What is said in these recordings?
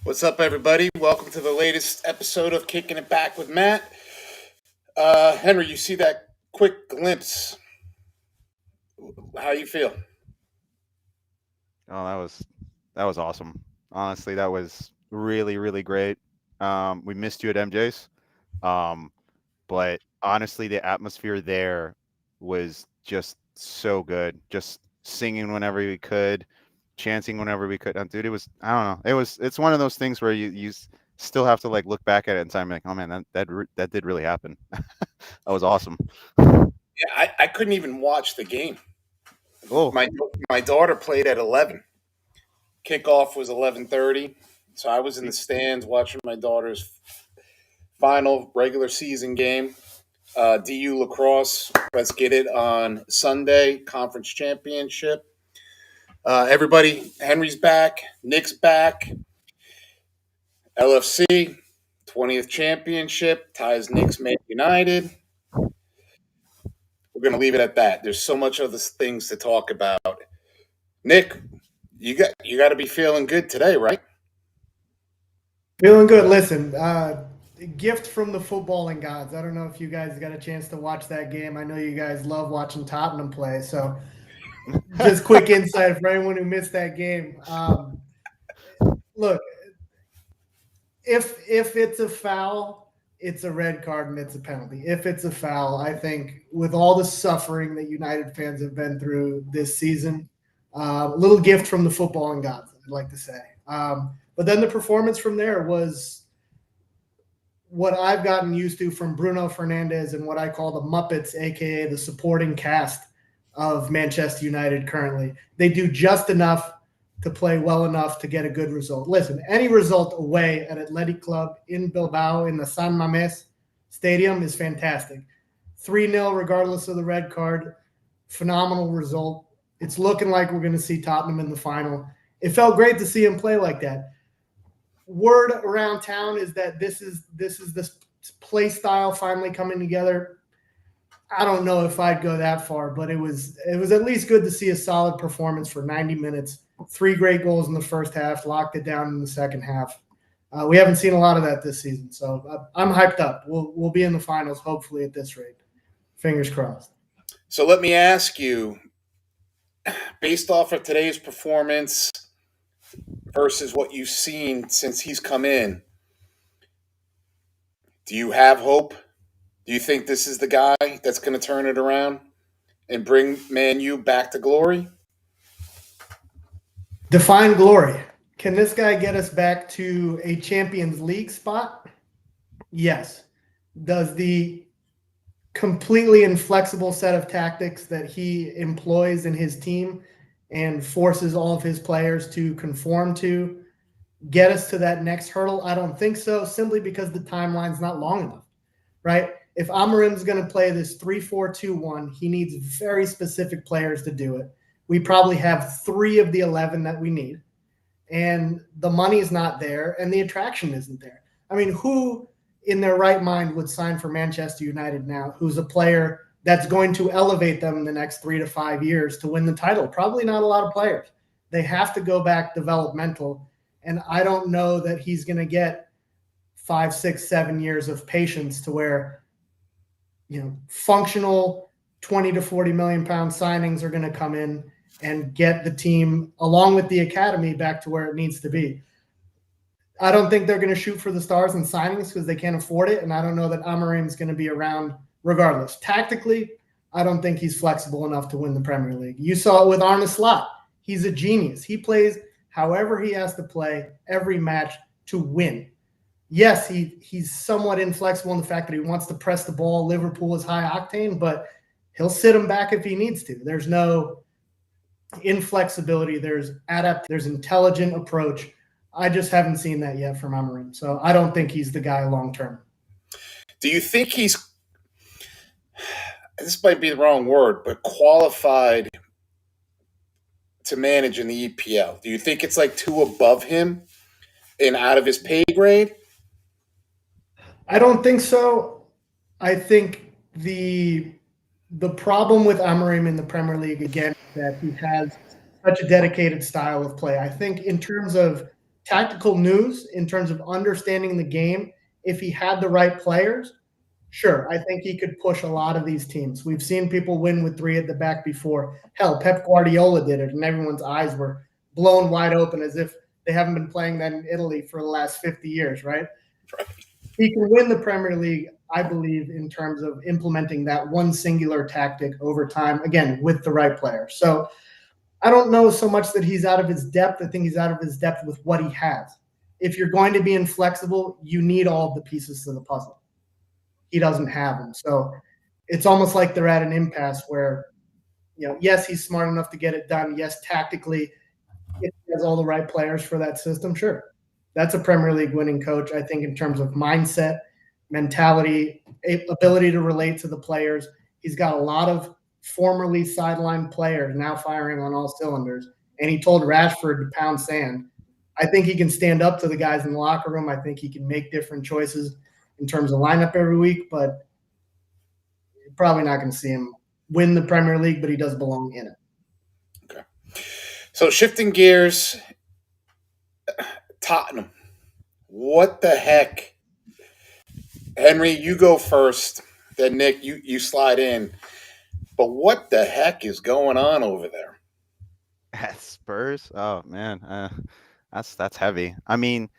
What's up, everybody? Welcome to the latest episode of Kicking It Back with Matt. Henry, you see that quick glimpse. How you feel? Oh, that was awesome. Honestly, that was really, really great. We missed you at MJ's, um, but honestly, the atmosphere there was just so good. Just singing whenever we could, chanting whenever we could. Dude, it was I don't know. It's one of those things where you still have to like look back at it in time, and like, oh man, that did really happen. That was awesome. Yeah, I couldn't even watch the game. Oh, My my daughter played at 11. Kickoff was 11:30, so I was in the stands watching my daughter's final regular season game. DU lacrosse. Let's get it on Sunday conference championship. Everybody, Henry's back. Nick's back. LFC 20th championship ties Knicks Man United. We're going to leave it at that. There's so much other things to talk about. Nick, you got to be feeling good today, right? Feeling good. Listen, gift from the footballing gods. I don't know if you guys got a chance to watch that game. I know you guys love watching Tottenham play. So, just quick insight for anyone who missed that game. Look, if it's a foul, it's a red card and it's a penalty. If it's a foul, I think with all the suffering that United fans have been through this season, a little gift from the footballing gods, I'd like to say. But then the performance from there was what I've gotten used to from Bruno Fernandes and what I call the Muppets, aka the supporting cast of Manchester United currently. They do just enough to play well enough to get a good result. Listen, any result away at Athletic Club in Bilbao in the San Mamés Stadium is fantastic. 3-0 regardless of the red card. Phenomenal result. It's looking like we're going to see Tottenham in the final. It felt great to see him play like that. Word around town is that this is this play style finally coming together. I don't know if I'd go that far, but it was at least good to see a solid performance for 90 minutes. 3 great goals in the first half, locked it down in the second half. We haven't seen a lot of that this season, so I'm hyped up. We'll be in the finals hopefully at this rate. Fingers crossed. So let me ask you, based off of today's performance versus what you've seen since he's come in, do you have hope? Do you think this is the guy that's going to turn it around and bring Man U back to glory? Define glory. Can this guy get us back to a Champions League spot? Yes. Does the completely inflexible set of tactics that he employs in his team and forces all of his players to conform to get us to that next hurdle? I don't think so, simply because the timeline's not long enough, right? If Amorim's going to play this 3-4-2-1, he needs very specific players to do it. We probably have 3 of the 11 that we need, and the money is not there, and the attraction isn't there. I mean, who in their right mind would sign for Manchester United now, who's a player that's going to elevate them in the next 3 to 5 years to win the title? Probably not a lot of players. They have to go back developmental, and I don't know that he's going to get 5, 6, 7 years of patience to where, functional 20 to 40 million pound signings are going to come in and get the team, along with the academy, back to where it needs to be. I don't think they're going to shoot for the stars in signings because they can't afford it, and I don't know that Amorim's going to be around regardless. Tactically, I don't think he's flexible enough to win the Premier League. You saw it with Arne Slot. He's a genius. He plays however he has to play every match to win. Yes, he's somewhat inflexible in the fact that he wants to press the ball. Liverpool is high octane, but he'll sit him back if he needs to. There's no inflexibility. There's intelligent approach. I just haven't seen that yet from Amorim. So I don't think he's the guy long term. Do you think he's, this might be the wrong word, but qualified to manage in the EPL? Do you think it's like too above him and out of his pay grade? I don't think so. I think the problem with Amorim in the Premier League, again, is that he has such a dedicated style of play. I think in terms of tactical news in terms of understanding the game, if he had the right players, sure, I think he could push a lot of these teams. We've seen people win with 3 at the back before. Hell, Pep Guardiola did it, and everyone's eyes were blown wide open as if they haven't been playing that in Italy for the last 50 years, right? He can win the Premier League, I believe, in terms of implementing that one singular tactic over time, again, with the right player. So I don't know so much that he's out of his depth. I think he's out of his depth with what he has. If you're going to be inflexible, you need all of the pieces to the puzzle. He doesn't have them. So it's almost like they're at an impasse where, yes, he's smart enough to get it done. Yes, tactically, if he has all the right players for that system, sure. That's a Premier League winning coach, I think, in terms of mindset, mentality, ability to relate to the players. He's got a lot of formerly sidelined players now firing on all cylinders. And he told Rashford to pound sand. I think he can stand up to the guys in the locker room. I think he can make different choices in terms of lineup every week, but you're probably not going to see him win the Premier League, but he does belong in it. Okay. So shifting gears, Tottenham. What the heck? Henry, you go first. Then Nick, you slide in. But what the heck is going on over there? At Spurs? Oh man, that's heavy. I mean,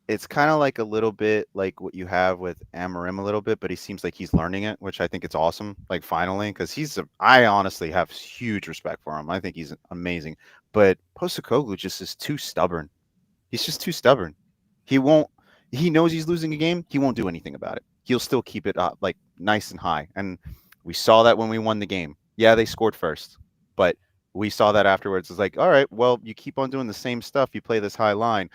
it's kind of like a little bit like what you have with Amarim a little bit, but he seems like he's learning it, which I think it's awesome. Like finally, because I honestly have huge respect for him. I think he's amazing. But Postecoglou just is too stubborn. He's just too stubborn. He won't. He knows he's losing a game. He won't do anything about it. He'll still keep it up, like nice and high. And we saw that when we won the game. Yeah, they scored first, but we saw that afterwards. It's like, all right, well, you keep on doing the same stuff. You play this high line.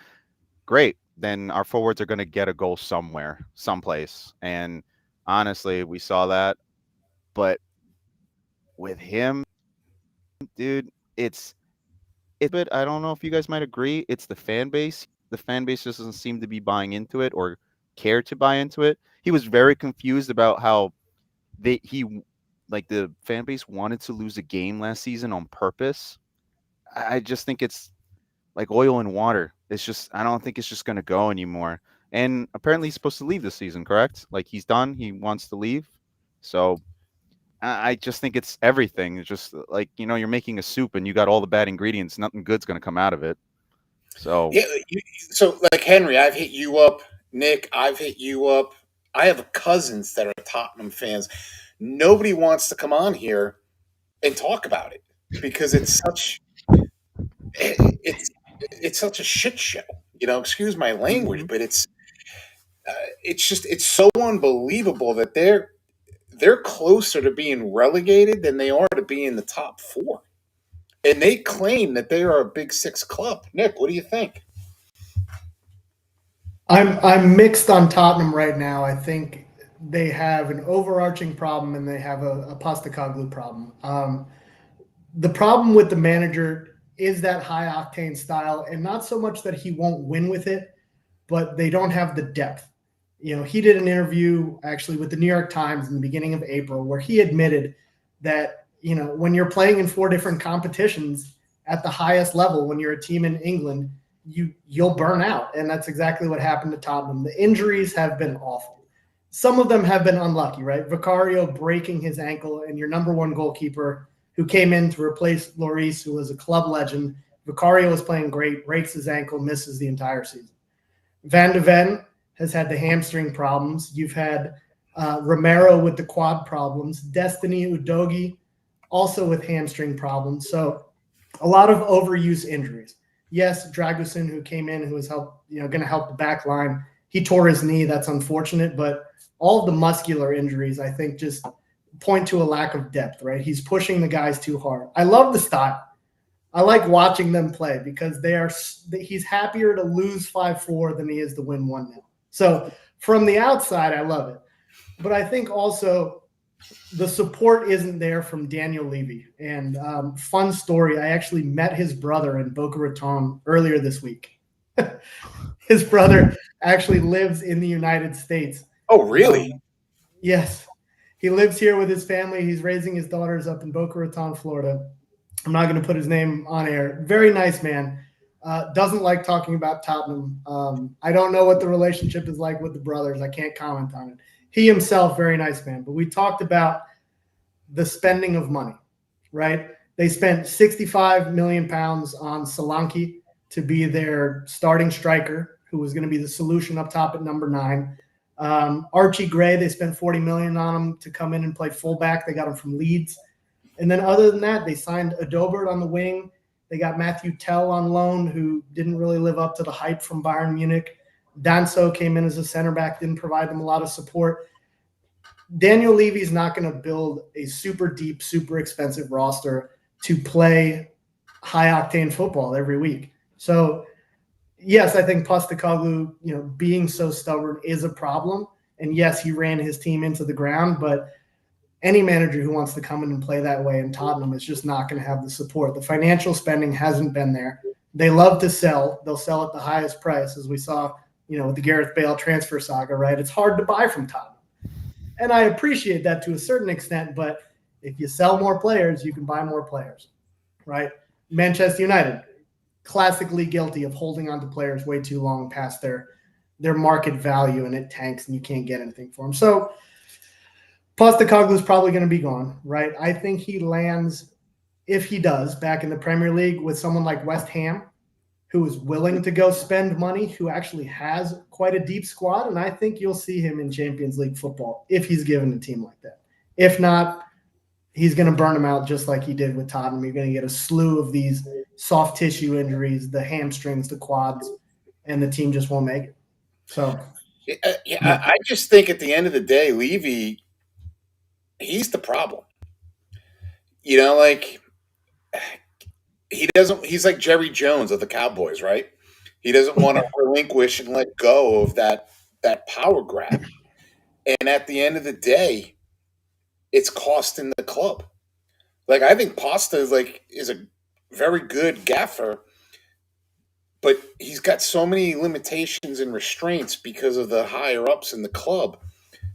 Great. Then our forwards are going to get a goal somewhere, someplace. And honestly, we saw that. But with him, dude, it's bit. I don't know if you guys might agree. It's the fan base. The fan base just doesn't seem to be buying into it or care to buy into it. He was very confused about how the fan base wanted to lose a game last season on purpose. I just think it's like oil and water. It's just I don't think it's just going to go anymore. And apparently he's supposed to leave this season, correct? Like he's done. He wants to leave. So I just think it's everything. It's just like, you're making a soup and you got all the bad ingredients. Nothing good's going to come out of it. So, Yeah, so like Henry, I've hit you up. Nick, I've hit you up. I have cousins that are Tottenham fans. Nobody wants to come on here and talk about it because it's such a shit show. Excuse my language, but it's so unbelievable that they're closer to being relegated than they are to being in the top 4. And they claim that they are a Big Six club. Nick, what do you think? I'm mixed on Tottenham right now. I think they have an overarching problem and they have a Postecoglou problem. The problem with the manager is that high octane style, and not so much that he won't win with it, but they don't have the depth. He did an interview actually with the New York Times in the beginning of April where he admitted that, when you're playing in 4 different competitions at the highest level, when you're a team in England, you'll burn out. And that's exactly what happened to Tottenham. The injuries have been awful. Some of them have been unlucky, right? Vicario breaking his ankle and your number 1 goalkeeper who came in to replace Lloris, who was a club legend. Vicario was playing great, breaks his ankle, misses the entire season. Van de Ven has had the hamstring problems. You've had Romero with the quad problems. Destiny Udogie also with hamstring problems. So a lot of overuse injuries. Yes, Dragusin, who came in, who was going to help the back line, he tore his knee. That's unfortunate. But all of the muscular injuries, I think, just point to a lack of depth, right? He's pushing the guys too hard. I love the style. I like watching them play because he's happier to lose 5-4 than he is to win 1-0. So from the outside, I love it. But I think also the support isn't there from Daniel Levy. And fun story, I actually met his brother in Boca Raton earlier this week. His brother actually lives in the United States. Oh, really? Yes. He lives here with his family. He's raising his daughters up in Boca Raton, Florida. I'm not going to put his name on air. Very nice man. doesn't like talking about Tottenham. I don't know what the relationship is like with the brothers. I can't comment on it. He himself, very nice man. But we talked about the spending of money, right? They spent 65 million pounds on Solanke to be their starting striker, who was going to be the solution up top at number 9. Archie Gray, they spent 40 million on him to come in and play fullback. They got him from Leeds. And then other than that, they signed Adobert on the wing. They got Matthew Tell on loan, who didn't really live up to the hype from Bayern Munich. Danso came in as a center back, didn't provide them a lot of support. Daniel Levy's not going to build a super deep, super expensive roster to play high-octane football every week. So, yes, I think Postecoglou, being so stubborn is a problem. And yes, he ran his team into the ground, but any manager who wants to come in and play that way in Tottenham is just not going to have the support. The financial spending hasn't been there. They love to sell. They'll sell at the highest price, as we saw, with the Gareth Bale transfer saga, right? It's hard to buy from Tottenham. And I appreciate that to a certain extent, but if you sell more players, you can buy more players, right? Manchester United, classically guilty of holding on to players way too long past their market value, and it tanks and you can't get anything for them. So Postecoglou is probably going to be gone, right? I think he lands, if he does, back in the Premier League with someone like West Ham, who is willing to go spend money, who actually has quite a deep squad, and I think you'll see him in Champions League football if he's given a team like that. If not, he's going to burn them out just like he did with Tottenham. You're going to get a slew of these soft tissue injuries, the hamstrings, the quads, and the team just won't make it. So, I just think at the end of the day, Levy, he's the problem. He's like Jerry Jones of the Cowboys, right? He doesn't want to relinquish and let go of that power grab. And at the end of the day, it's costing the club. Like, I think Pasta is a very good gaffer, but he's got so many limitations and restraints because of the higher ups in the club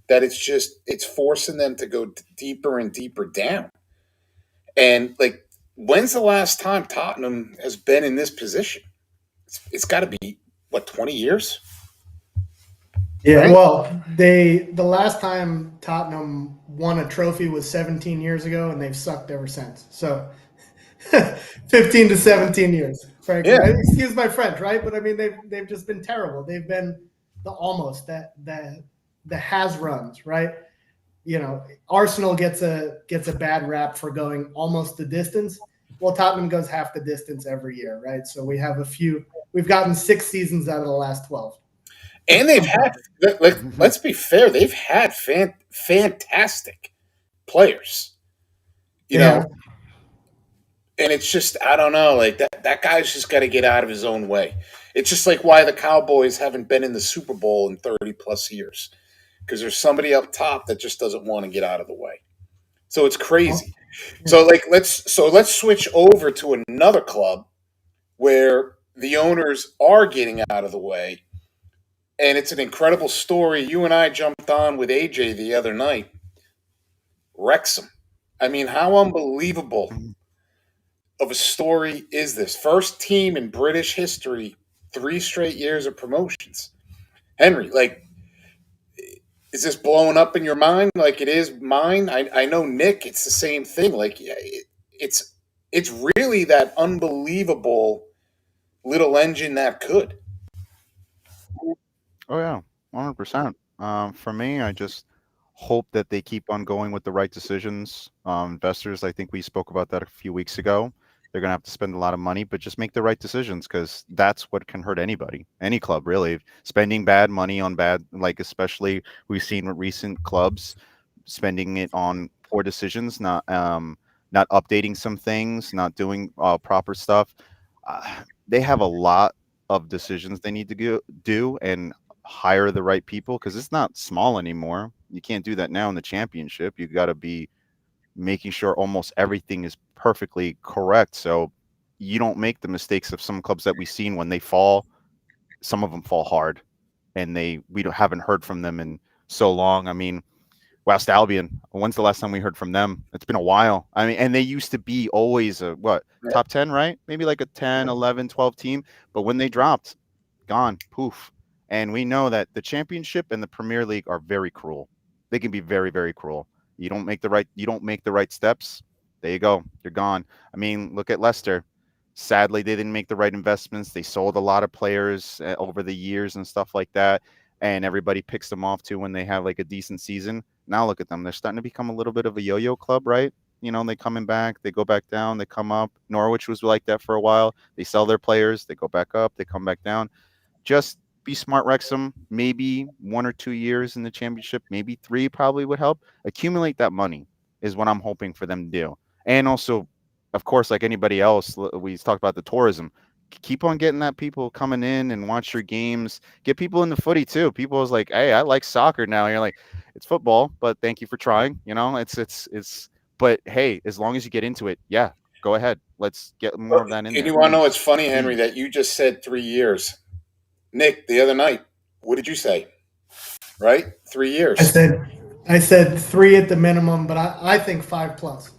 that it's forcing them to go deeper and deeper down. And when's the last time Tottenham has been in this position? It's got to be 20 years. Yeah, right? Well, the last time Tottenham won a trophy was 17 years ago, and they've sucked ever since. So 15 to 17 years, frankly. Yeah. Excuse my French, right? But I mean, they've just been terrible. They've been the has runs, right? Arsenal gets a bad rap for going almost the distance. Well, Tottenham goes half the distance every year, right? So we've gotten 6 seasons out of the last 12. And they've had, let's be fair, they've had fantastic players, know. And it's just, I don't know, that guy's just got to get out of his own way. It's just like why the Cowboys haven't been in the Super Bowl in 30 plus years, because there's somebody up top that just doesn't want to get out of the way. So it's crazy. So let's switch over to another club where the owners are getting out of the way. And it's an incredible story. You and I jumped on with AJ the other night. Wrexham. I mean, how unbelievable of a story is this? First team in British history, 3 straight years of promotions. Henry, is this blowing up in your mind like it is mine? I know, Nick, it's the same thing. It's really that unbelievable little engine that could. Oh yeah, 100%. For me, I just hope that they keep on going with the right decisions. Investors, I think we spoke about that a few weeks ago. They're going to have to spend a lot of money, but just make the right decisions, because that's what can hurt anybody, any club, really. Spending bad money on bad, especially we've seen with recent clubs spending it on poor decisions, not updating some things, not doing proper stuff. They have a lot of decisions they need to do and hire the right people, because it's not small anymore. You can't do that now in the championship. You got to be making sure almost everything is perfectly correct, so you don't make the mistakes of some clubs that we've seen when they fall. Some of them fall hard, and we haven't heard from them in so long. I mean, West Albion. When's the last time we heard from them? It's been a while. I mean, and they used to be always a top 10, right? Maybe like a 10, 11, 12 team. But when they dropped, gone, poof. And we know that the championship and the Premier League are very cruel. They can be very, very cruel. You don't make the right steps. There you go. You're gone. I mean, look at Leicester. Sadly, they didn't make the right investments. They sold a lot of players over the years and stuff like that. And everybody picks them off too when they have like a decent season. Now look at them. They're starting to become a little bit of a yo-yo club, right? You know, they coming back, they go back down, they come up. Norwich was like that for a while. They sell their players, they go back up, they come back down. Just be smart, Wrexham. Maybe 1 or 2 years in the championship, maybe 3 probably would help. Accumulate that money is what I'm hoping for them to do. And also, of course, like anybody else, we talked about the tourism. Keep on getting that people coming in and watch your games. Get people in the footy too. People is like, hey, I like soccer now. And you're like, it's football, but thank you for trying. You know, it's. But hey, as long as you get into it, yeah, go ahead. Let's get more of that in And there. you want to know what's Please, funny, Henry, please. that you just said 3 years. Nick, the other night, what did you say? Right? 3 years. I said 3 at the minimum, but I think 5 plus.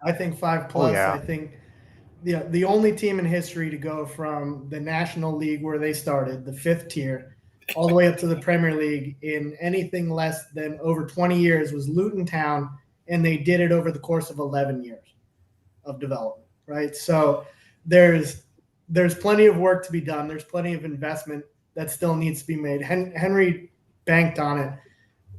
I think 5 Oh plus. I yeah. think the only team in history to go from the National League where they started, the 5th tier, all the way up to the Premier League in anything less than over 20 years was Luton Town, and they did it over the course of 11 years of development, right? So there's plenty of work to be done. There's plenty of investment that still needs to be made. Henry banked on it.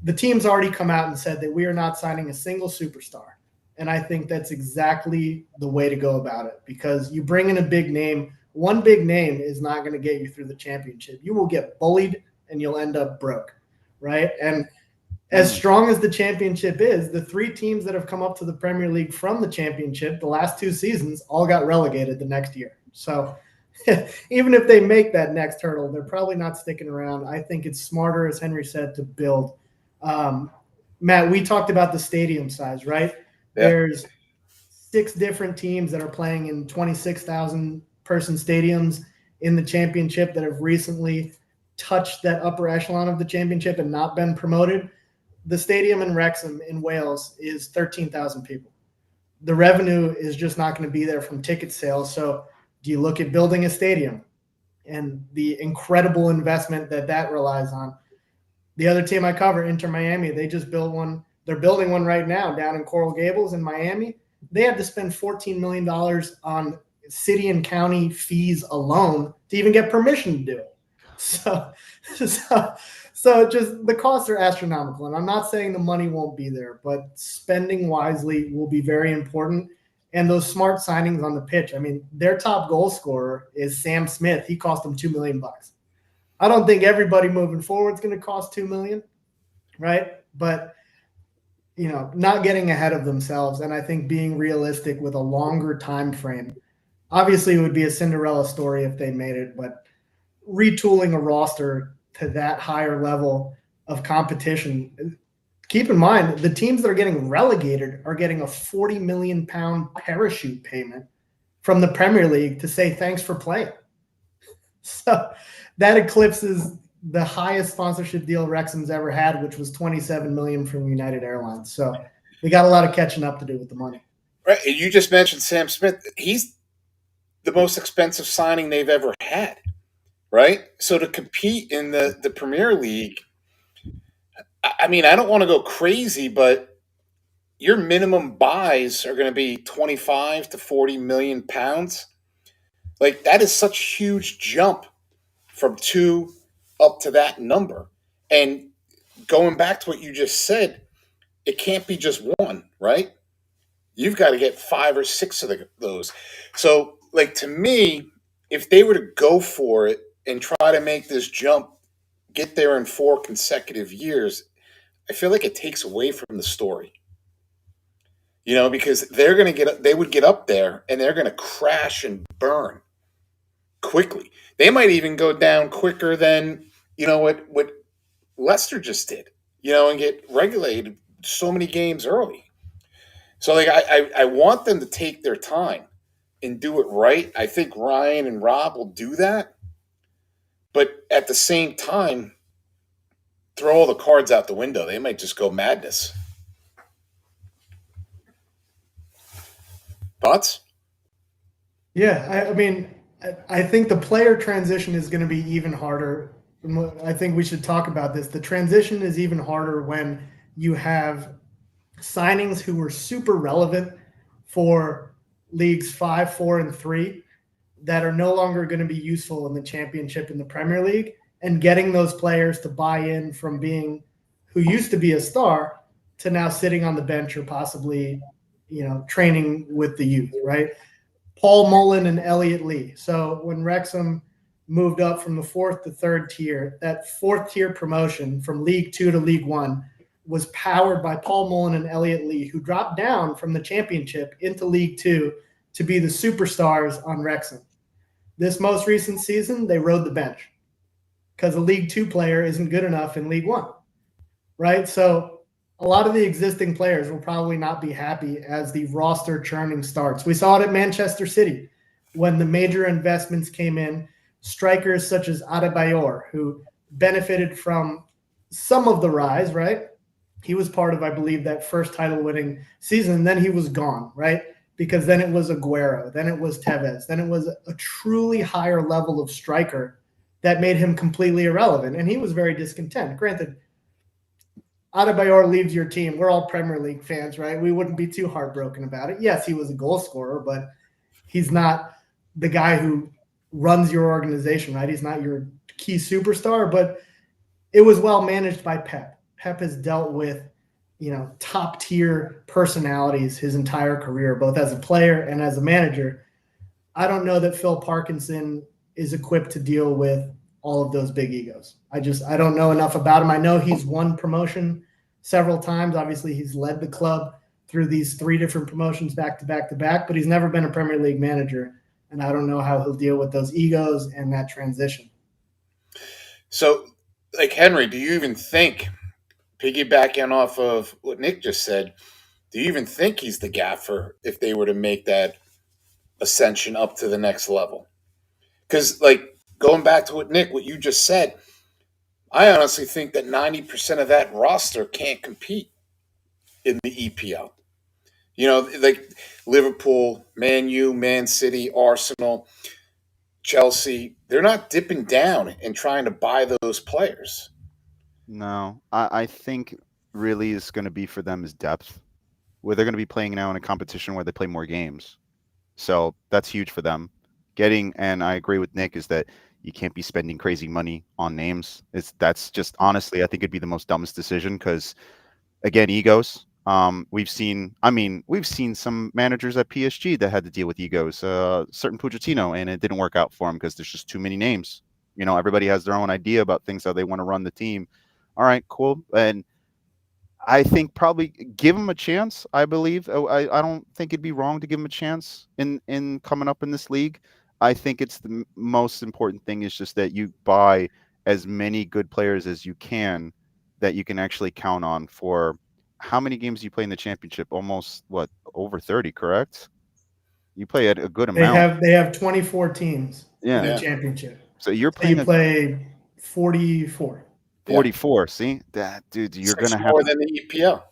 The team's already come out and said that we are not signing a single superstar. And I think that's exactly the way to go about it, because you bring in a big name. One big name is not going to get you through the championship. You will get bullied and you'll end up broke, right? And as strong as the championship is, the 3 teams that have come up to the Premier League from the championship the last 2 seasons all got relegated the next year. So even if they make that next hurdle, they're probably not sticking around. I think it's smarter, as Henry said, to build. Matt, we talked about the stadium size, right? Yeah. There's 6 different teams that are playing in 26,000 person stadiums in the championship that have recently touched that upper echelon of the championship and not been promoted. The stadium in Wrexham in Wales is 13,000 people. The revenue is just not going to be there from ticket sales. So do you look at building a stadium and the incredible investment that relies on? The other team I cover, Inter Miami, they just built one. They're building one right now down in Coral Gables in Miami. They had to spend $14 million on city and county fees alone to even get permission to do it. So just the costs are astronomical. And I'm not saying the money won't be there, but spending wisely will be very important. And those smart signings on the pitch. I mean, their top goal scorer is Sam Smith. He cost them $2 million. I don't think everybody moving forward is going to cost $2 million, right? But not getting ahead of themselves, and I think being realistic with a longer time frame. Obviously, it would be a Cinderella story if they made it, but retooling a roster to that higher level of competition. Keep in mind, the teams that are getting relegated are getting a £40 million parachute payment from the Premier League to say thanks for playing. So that eclipses the highest sponsorship deal Wrexham's ever had, which was $27 million from United Airlines. So we got a lot of catching up to do with the money. Right. You just mentioned Sam Smith. He's the most expensive signing they've ever had. Right. So to compete in the Premier League, I mean, I don't want to go crazy, but your minimum buys are going to be 25 to 40 million pounds. Like, that is such a huge jump from 2 up to that number. And going back to what you just said, it can't be just one, right? You've got to get 5 or 6 of those. So, like, to me, if they were to go for it and try to make this jump, get there in 4 consecutive years, I feel like it takes away from the story. Because they would get up there and they're going to crash and burn quickly. They might even go down quicker than, what Leicester just did, and get regulated so many games early. So, like, I want them to take their time and do it right. I think Ryan and Rob will do that. But at the same time, throw all the cards out the window. They might just go madness. Thoughts? Yeah, I mean, I think the player transition is going to be even harder. I think we should talk about this. The transition is even harder when you have signings who were super relevant for leagues 5, 4, and 3 that are no longer going to be useful in the championship in the Premier League, and getting those players to buy in from being who used to be a star to now sitting on the bench or possibly, training with the youth, right? Paul Mullen and Elliot Lee. So when Wrexham moved up from the 4th to 3rd tier, that 4th tier promotion from League 2 to League 1 was powered by Paul Mullen and Elliot Lee, who dropped down from the championship into League 2 to be the superstars on Wrexham. This most recent season, they rode the bench because a League 2 player isn't good enough in League 1, right? So a lot of the existing players will probably not be happy as the roster churning starts. We saw it at Manchester City when the major investments came in, strikers such as Adebayor, who benefited from some of the rise, right? He was part of, I believe, that first title-winning season, and then he was gone, right? Because then it was Aguero, then it was Tevez, then it was a truly higher level of striker that made him completely irrelevant, and he was very discontent. Granted, Adebayor leaves your team. We're all Premier League fans, right? We wouldn't be too heartbroken about it. Yes, he was a goal scorer, but he's not the guy who runs your organization, right? He's not your key superstar, but it was well managed by Pep. Pep has dealt with, top tier personalities his entire career, both as a player and as a manager. I don't know that Phil Parkinson is equipped to deal with all of those big egos. I don't know enough about him. I know he's won promotion several times. Obviously, he's led the club through these 3 different promotions back to back to back, but he's never been a Premier League manager. And I don't know how he'll deal with those egos and that transition. So, like Henry, do you even think, piggybacking off of what Nick just said, do you even think he's the gaffer if they were to make that ascension up to the next level? Because, like, going back to what you just said, I honestly think that 90% of that roster can't compete in the EPL. Like Liverpool, Man U, Man City, Arsenal, Chelsea, they're not dipping down and trying to buy those players. No, I think really is going to be for them is depth, where they're going to be playing now in a competition where they play more games. So that's huge for them. And I agree with Nick, is that you can't be spending crazy money on names. That's just honestly, I think it'd be the most dumbest decision because, again, egos. We've seen some managers at PSG that had to deal with egos. Certain Pochettino, and it didn't work out for him because there's just too many names. Everybody has their own idea about things, how they want to run the team. All right, cool. And I think probably give him a chance. I believe. I don't think it'd be wrong to give him a chance in coming up in this league. I think it's the most important thing is just that you buy as many good players as you can that you can actually count on for how many games you play in the championship? Almost over 30, correct? You play at a good They amount. have 24 teams in the Yeah. championship. So you're So you playing play 44. 44. See that, dude? You're 6 gonna have more than the EPL.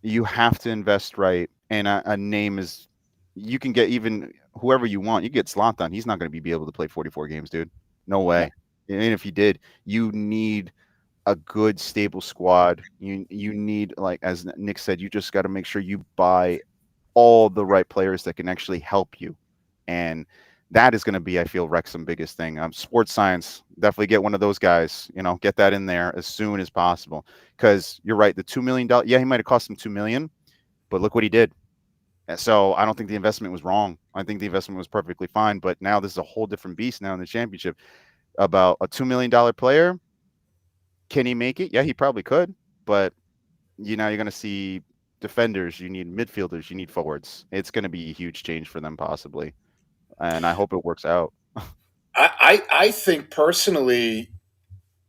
you have to invest right, and a name is you can get even whoever you want. You get Zlatan, he's not going to be able to play 44 games, dude. No way. And if he did, you need a good stable squad. You need, like as Nick said, you just got to make sure you buy all the right players that can actually help you, and that is going to be, I feel, Wrexham's biggest thing. Sports science, definitely get one of those guys. Get that in there as soon as possible. Because you're right, the $2 million. Yeah, he might have cost him $2 million, but look what he did. So I don't think the investment was wrong. I think the investment was perfectly fine. But now this is a whole different beast now in the championship. About a $2 million player, can he make it? Yeah, he probably could. But you're going to see defenders. You need midfielders. You need forwards. It's going to be a huge change for them possibly, and I hope it works out. I think personally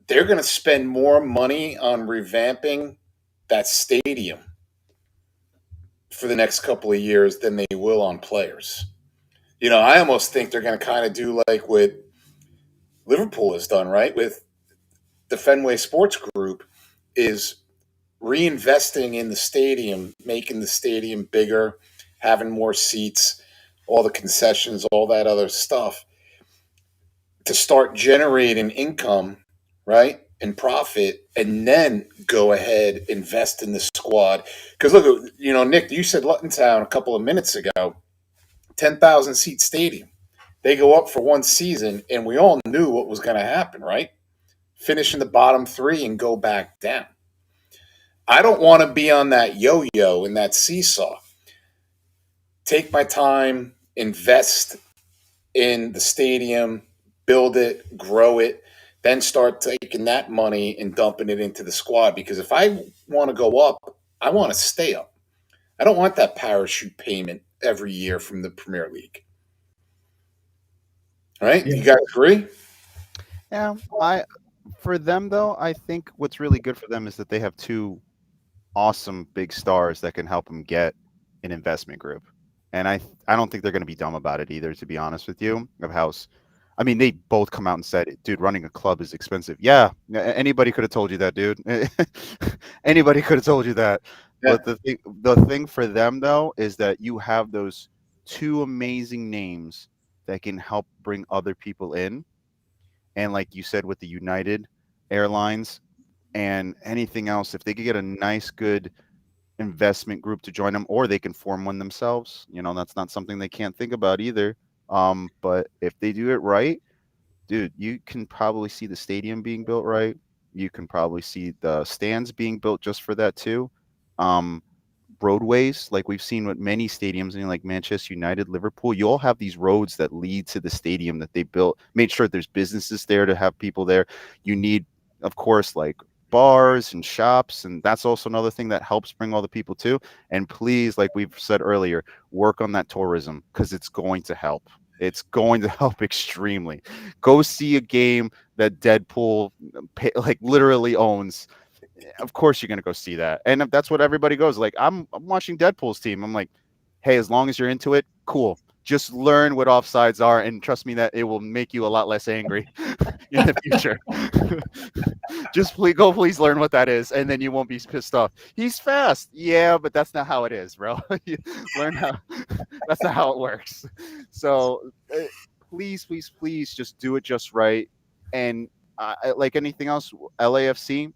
they're going to spend more money on revamping that stadium for the next couple of years than they will on players. I almost think they're going to kind of do like what Liverpool has done, right? With the Fenway Sports Group, is reinvesting in the stadium, making the stadium bigger, having more seats, all the concessions, all that other stuff to start generating income, right? And profit, and then go ahead, invest in the squad. Because look, Nick, you said Luton Town a couple of minutes ago, 10,000 seat stadium. They go up for one season, and we all knew what was going to happen, right? Finish in the bottom three and go back down. I don't want to be on that yo yo and that seesaw. Take my time, invest in the stadium, build it, grow it, then start taking that money and dumping it into the squad. Because if I want to go up, I want to stay up. I don't want that parachute payment every year from the Premier League. Right? Yeah. You guys agree? Yeah, for them though, I think what's really good for them is that they have two awesome big stars that can help them get an investment group. And I don't think they're going to be dumb about it either, to be honest with you. I mean, they both come out and said, dude, running a club is expensive. Yeah, anybody could have told you that, dude. Anybody could have told you that. Yeah. But the thing for them though is that you have those two amazing names that can help bring other people in. And like you said with the United Airlines and anything else, if they could get a nice, good investment group to join them, or they can form one themselves, that's not something they can't think about either. But if they do it right, dude, you can probably see the stadium being built right. You can probably see the stands being built just for that too. Um, Roadways, like we've seen with many stadiums in like Manchester United, Liverpool, you all have these roads that lead to the stadium that they built, made sure there's businesses there to have people there. You need, of course, like bars and shops, and that's also another thing that helps bring all the people too. And please, like we've said earlier, work on that tourism because it's going to help. It's going to help extremely. Go see a game that Deadpool like literally owns. Of course you're gonna go see that, and if that's what everybody goes. Like I'm watching Deadpool's team. I'm like, hey, as long as you're into it, cool. Just learn what offsides are, and trust me that it will make you a lot less angry in the future. Just please learn what that is, and then you won't be pissed off. He's fast, yeah, but that's not how it is, bro. Learn how. That's not how it works. So please, just do it just right, and like anything else, LAFC,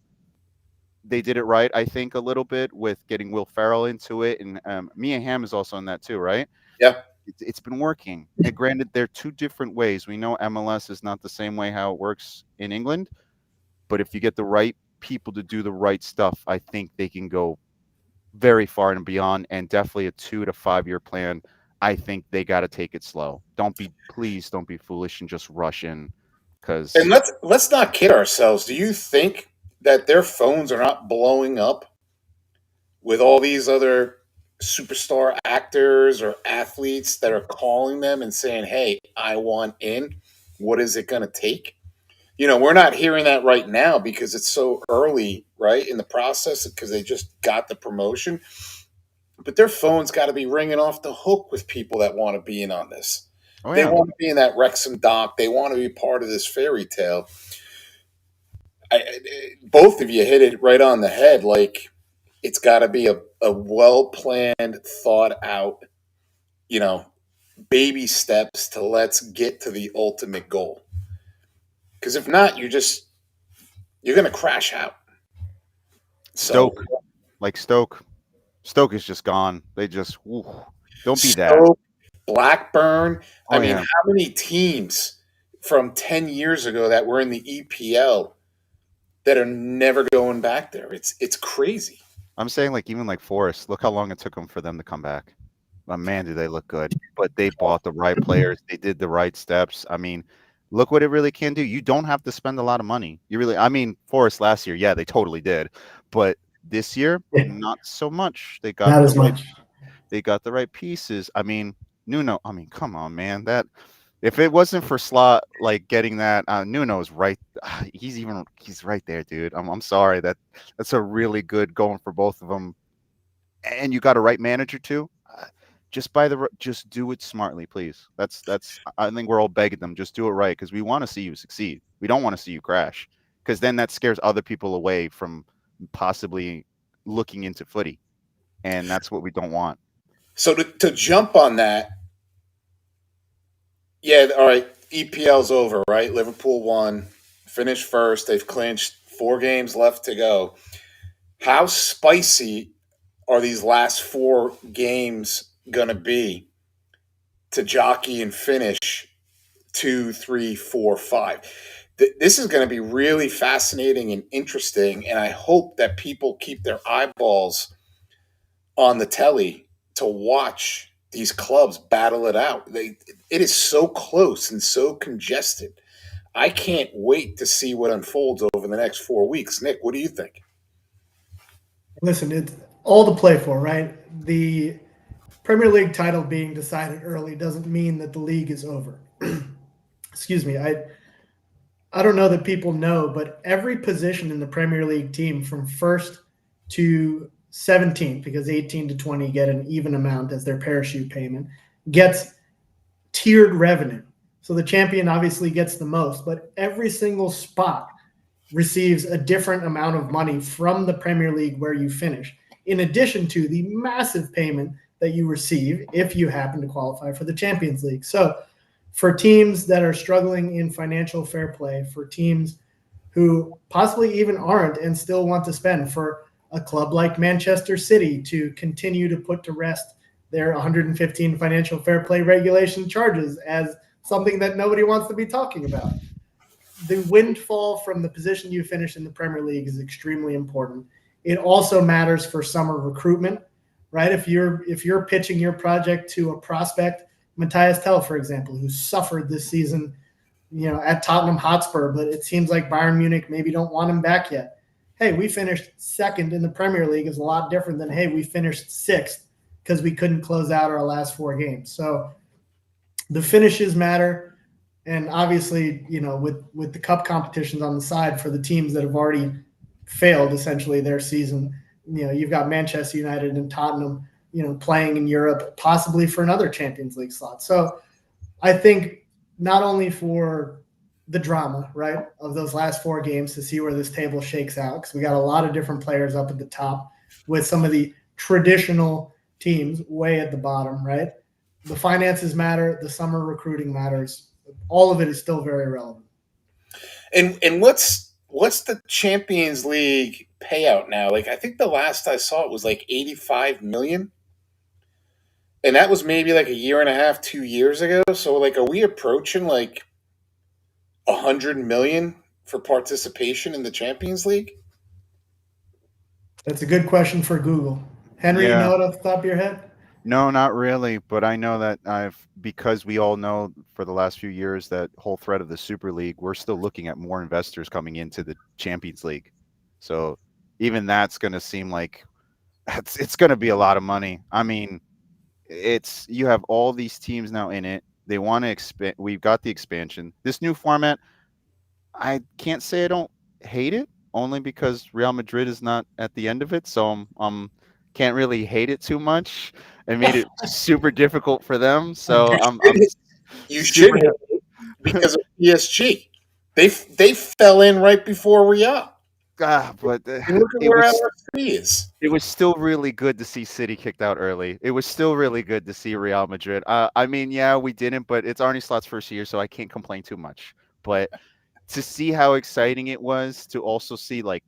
they did it right, I think, a little bit with getting Will Ferrell into it, and Mia Hamm is also in that too, right? Yeah. It's been working. And granted, they're two different ways. We know MLS is not the same way how it works in England, but if you get the right people to do the right stuff, I think they can go very far and beyond. And definitely a 2 to 5 year plan. I think they got to take it slow. Please don't be foolish and just rush in, And because let's not kid ourselves. Do you think that their phones are not blowing up with all these other superstar actors or athletes that are calling them and saying, "Hey, I want in. What is it going to take?" We're not hearing that right now because it's so early, right, in the process because they just got the promotion. But their phone's got to be ringing off the hook with people that want to be in on this. oh They yeah, want to be in that Wrexham doc. They want to be part of this fairy tale. Both of you hit it right on the head. Like, it's got to be a well planned, thought out, you know, baby steps to let's get to the ultimate goal. Because if not, you're going to crash out. So, Stoke, like Stoke is just gone. They just don't be that. Stoke, Blackburn. I Oh mean, yeah. how many teams from 10 years ago that were in the EPL that are never going back there? It's crazy. I'm saying like even like Forest, look how long it took them for them to come back. Man, do they look good. But they bought the right players. They did the right steps. I mean, look what it really can do. You don't have to spend a lot of money. I mean, Forest last year, yeah, they totally did. But this year, Yeah, not so much. not as much. They got the right pieces. I mean, Nuno, I mean, come on, man. That if it wasn't for Slot like getting that, Nuno's right. He's right there, dude. I'm sorry that's a really good going for both of them, and you got a right manager too. Just do it smartly, please. That's I think we're all begging them, just do it right because we want to see you succeed. We don't want to see you crash because then that scares other people away from possibly looking into footy, and that's what we don't want. So to jump on that, yeah, all right. EPL's over, right? Liverpool won, finished first. They've clinched 4 games left to go. How spicy are these last 4 games going to be to jockey and finish 2, 3, 4, 5? This is going to be really fascinating and interesting, and I hope that people keep their eyeballs on the telly to watch these clubs battle it out. It is so close and so congested. I can't wait to see what unfolds over the next 4 weeks. Nick, what do you think? Listen, it's all to play for, right? The Premier League title being decided early doesn't mean that the league is over. Excuse me. I don't know that people know, but every position in the Premier League team from first to 17th, because 18 to 20 get an even amount as their parachute payment, gets tiered revenue. So the champion obviously gets the most, but every single spot receives a different amount of money from the Premier League where you finish, in addition to the massive payment that you receive if you happen to qualify for the Champions League. So for teams that are struggling in financial fair play, for teams who possibly even aren't and still want to spend, for a club like Manchester City to continue to put to rest their 115 financial fair play regulation charges as something that nobody wants to be talking about. The windfall from the position you finish in the Premier League is extremely important. It also matters for summer recruitment, right? If you're pitching your project to a prospect, Matthias Tell, for example, who suffered this season, at Tottenham Hotspur, but it seems like Bayern Munich maybe don't want him back yet. Hey, we finished second in the Premier League is a lot different than, hey, we finished sixth because we couldn't close out our last 4 games. So the finishes matter. And obviously, with the cup competitions on the side for the teams that have already failed essentially their season, you've got Manchester United and Tottenham, playing in Europe, possibly for another Champions League slot. So I think not only for the drama, right, of those last 4 games to see where this table shakes out, because we got a lot of different players up at the top with some of the traditional teams way at the bottom, right? The finances matter. The summer recruiting matters. All of it is still very relevant. And what's the Champions League payout now? Like, I think the last I saw it was like 85 million. And that was maybe like a year and a half, 2 years ago. So like, are we approaching like 100 million for participation in the Champions League? That's a good question for Google. Henry, you know it off the top of your head? No, not really, but I know that because we all know for the last few years that whole threat of the Super League, we're still looking at more investors coming into the Champions League. So even that's going to seem like it's going to be a lot of money. I mean, you have all these teams now in it. They want to expand. We've got the expansion. This new format, I can't say I don't hate it, only because Real Madrid is not at the end of it, so can't really hate it too much. It made it super difficult for them, so I'm You should super because of PSG. They fell in right before Real. but And look at where LFC is. It was still really good to see City kicked out early. It was still really good to see Real Madrid. I mean, yeah, we didn't, but it's Arne Slot's first year, so I can't complain too much. But to see how exciting it was to also see, like,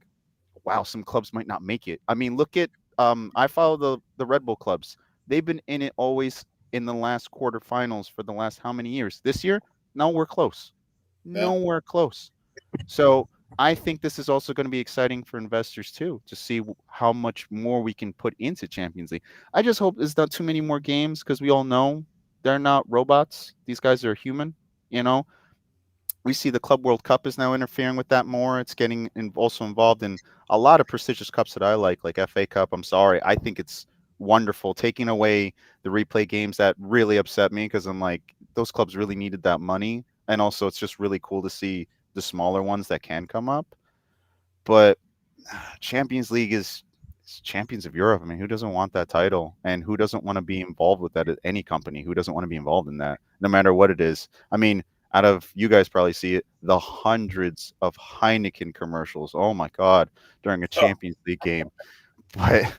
wow, some clubs might not make it. I mean, look at I follow the Red Bull clubs. They've been in it always in the last quarterfinals for the last how many years? This year, nowhere close. Yeah. Nowhere close. So I think this is also going to be exciting for investors too, to see how much more we can put into Champions League. I just hope there's not too many more games, because we all know they're not robots. These guys are human, you know. We see the Club World Cup is now interfering with that more. It's getting also involved in a lot of prestigious cups that I like FA Cup. I'm sorry. I think it's wonderful. Taking away the replay games, that really upset me, because I'm like, those clubs really needed that money. And also, it's just really cool to see the smaller ones that can come up. But Champions League is champions of Europe. I mean, who doesn't want that title? And who doesn't want to be involved with that at any company? Who doesn't want to be involved in that, no matter what it is? I mean, out of, you guys probably see it, the hundreds of Heineken commercials. Oh my God, during a Oh, Champions League game. But